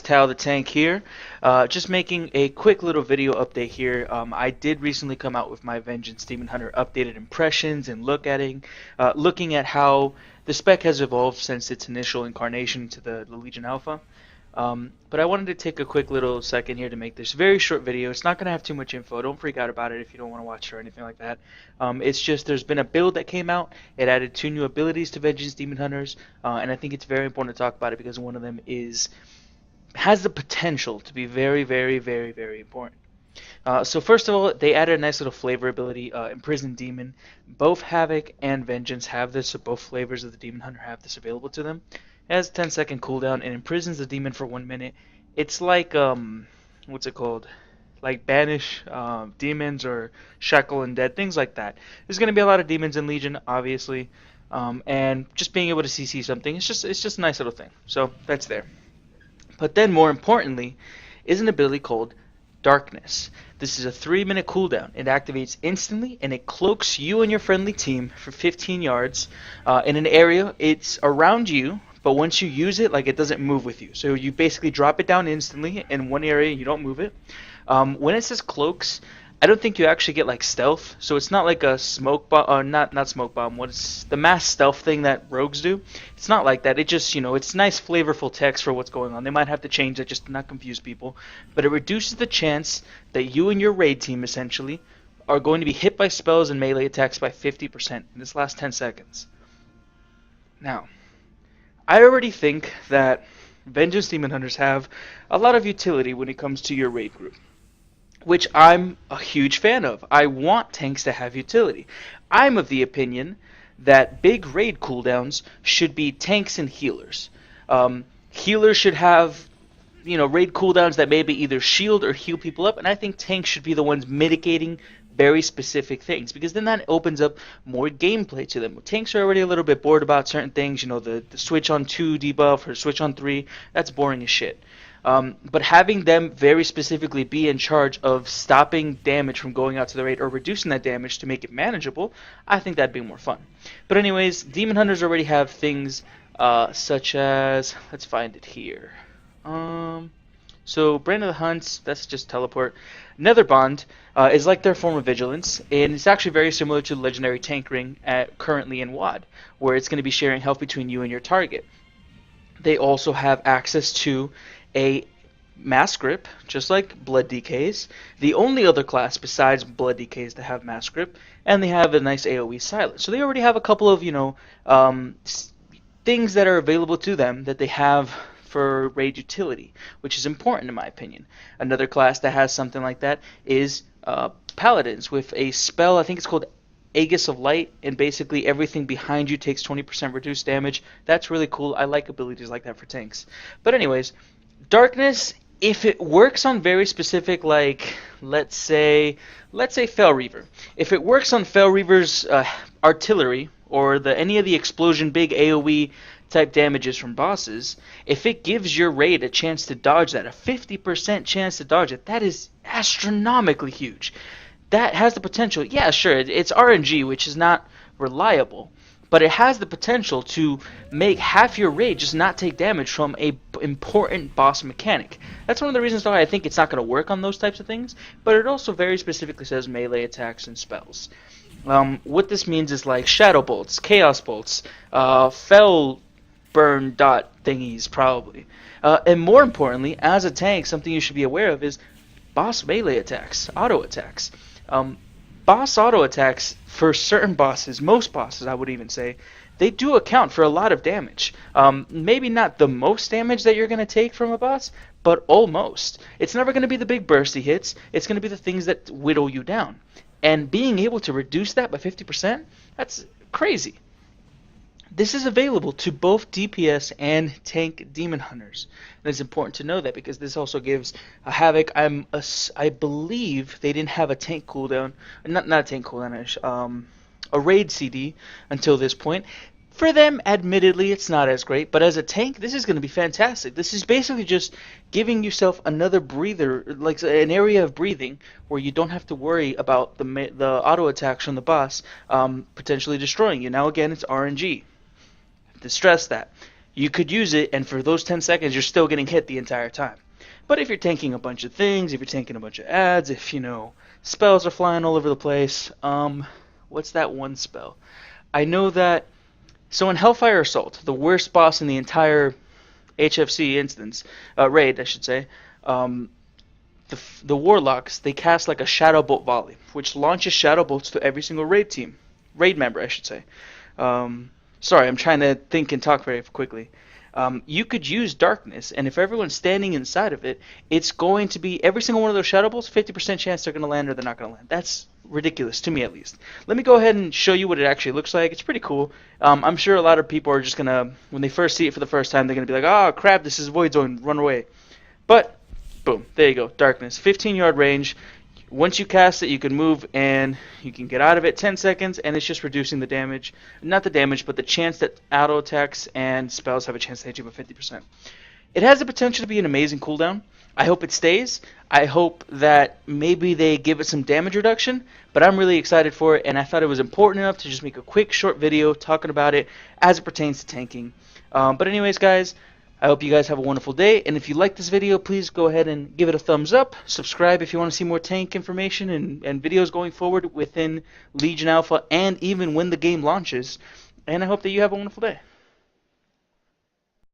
Tal the Tank here. Just making a quick little video update here. I did recently come out with my Vengeance Demon Hunter updated impressions and looking at how the spec has evolved since its initial incarnation to the Legion Alpha. But I wanted to take a quick little second here to make this very short video. It's not going to have too much info. Don't freak out about it if you don't want to watch it or anything like that. It's just there's been a build that came out. It added 2 new abilities to Vengeance Demon Hunters, and I think it's very important to talk about it because one of them has the potential to be very, very, very, very important. So first of all, they added a nice little flavor ability, Imprisoned Demon. Both Havoc and Vengeance have this, so both flavors of the Demon Hunter have this available to them. It has a 10-second cooldown and imprisons the demon for 1 minute. It's like, what's it called? Like Banish demons or Shackle Undead, things like that. There's going to be a lot of demons in Legion, obviously, and just being able to CC something, it's just a nice little thing. So that's there. But then, more importantly, is an ability called Darkness. This is a 3-minute cooldown. It activates instantly, and it cloaks you and your friendly team for 15 yards in an area. It's around you, but once you use it, like, it doesn't move with you. So you basically drop it down instantly in one area, you don't move it. When it says cloaks, I don't think you actually get like stealth, so it's not like a smoke bomb, not smoke bomb. What is the mass stealth thing that rogues do? It's not like that. It just, it's nice, flavorful text for what's going on. They might have to change that just to not confuse people, but it reduces the chance that you and your raid team essentially are going to be hit by spells and melee attacks by 50% in this last 10 seconds. Now, I already think that Vengeance Demon Hunters have a lot of utility when it comes to your raid group, which I'm a huge fan of. I want tanks to have utility. I'm of the opinion that big raid cooldowns should be tanks and healers. Healers should have, raid cooldowns that maybe either shield or heal people up, and I think tanks should be the ones mitigating very specific things, because then that opens up more gameplay to them. Tanks are already a little bit bored about certain things, the switch on 2 debuff or switch on 3, that's boring as shit. But having them very specifically be in charge of stopping damage from going out to the raid or reducing that damage to make it manageable, I think that'd be more fun. But anyways, Demon Hunters already have things such as, let's find it here. So Brand of the Hunts, that's just teleport. Nether Bond is like their form of Vigilance, and it's actually very similar to the Legendary Tank Ring currently in WoD, where it's going to be sharing health between you and your target. They also have access to a Mass Grip, just like Blood DKs, the only other class besides Blood DKs to have Mass Grip, and they have a nice AoE silence. So they already have a couple of, things that are available to them that they have for raid utility, which is important in my opinion. Another class that has something like that is Paladins with a spell, I think it's called Aegis of Light, and basically everything behind you takes 20% reduced damage. That's really cool. I like abilities like that for tanks. But anyways, Darkness, if it works on very specific, like, let's say Fel Reaver. If it works on Fel Reaver's artillery, or any of the explosion big AoE type damages from bosses, if it gives your raid a chance to dodge that, a 50% chance to dodge it, that is astronomically huge. That has the potential, yeah, sure, it's RNG, which is not reliable, but it has the potential to make half your raid just not take damage from a important boss mechanic. That's one of the reasons why I think it's not going to work on those types of things, but it also very specifically says melee attacks and spells. What this means is like Shadow Bolts, Chaos Bolts, Fel burn dot thingies probably. And more importantly, as a tank, something you should be aware of is boss melee attacks, auto attacks. Boss auto attacks for certain bosses, most bosses I would even say, they do account for a lot of damage. Maybe not the most damage that you're going to take from a boss, but almost. It's never going to be the big bursty hits, it's going to be the things that whittle you down. And being able to reduce that by 50%, that's crazy. This is available to both DPS and tank Demon Hunters. And it's important to know that because this also gives a Havoc. I believe they didn't have a tank cooldown, not a tank cooldown, a raid CD until this point. For them, admittedly, it's not as great, but as a tank, this is going to be fantastic. This is basically just giving yourself another breather, like an area of breathing where you don't have to worry about the auto attacks from the boss potentially destroying you. Now, again, it's RNG. To stress that. you could use it, and for those 10 seconds, you're still getting hit the entire time. But if you're tanking a bunch of things, if you're tanking a bunch of ads, if, spells are flying all over the place, what's that one spell? I know that, so in Hellfire Assault, the worst boss in the entire HFC instance, raid, I should say, the Warlocks, they cast like a Shadow Bolt volley, which launches Shadow Bolts to every single raid member, I should say. Sorry, I'm trying to think and talk very quickly. You could use Darkness, and if everyone's standing inside of it, it's going to be every single one of those Shadow Bolts, 50% chance they're going to land or they're not going to land. That's ridiculous, to me at least. Let me go ahead and show you what it actually looks like. It's pretty cool. I'm sure a lot of people are just going to, when they first see it for the first time, they're going to be like, oh crap, this is Void Zone, run away. But, boom, there you go, Darkness. 15-yard range. Once you cast it, you can move and you can get out of it 10 seconds, and it's just reducing the damage. Not the damage, but the chance that auto attacks and spells have a chance to hit you by 50%. It has the potential to be an amazing cooldown. I hope it stays. I hope that maybe they give it some damage reduction, but I'm really excited for it, and I thought it was important enough to just make a quick, short video talking about it as it pertains to tanking. But anyways, guys, I hope you guys have a wonderful day, and if you like this video, please go ahead and give it a thumbs up. Subscribe if you want to see more tank information and videos going forward within Legion Alpha and even when the game launches. And I hope that you have a wonderful day.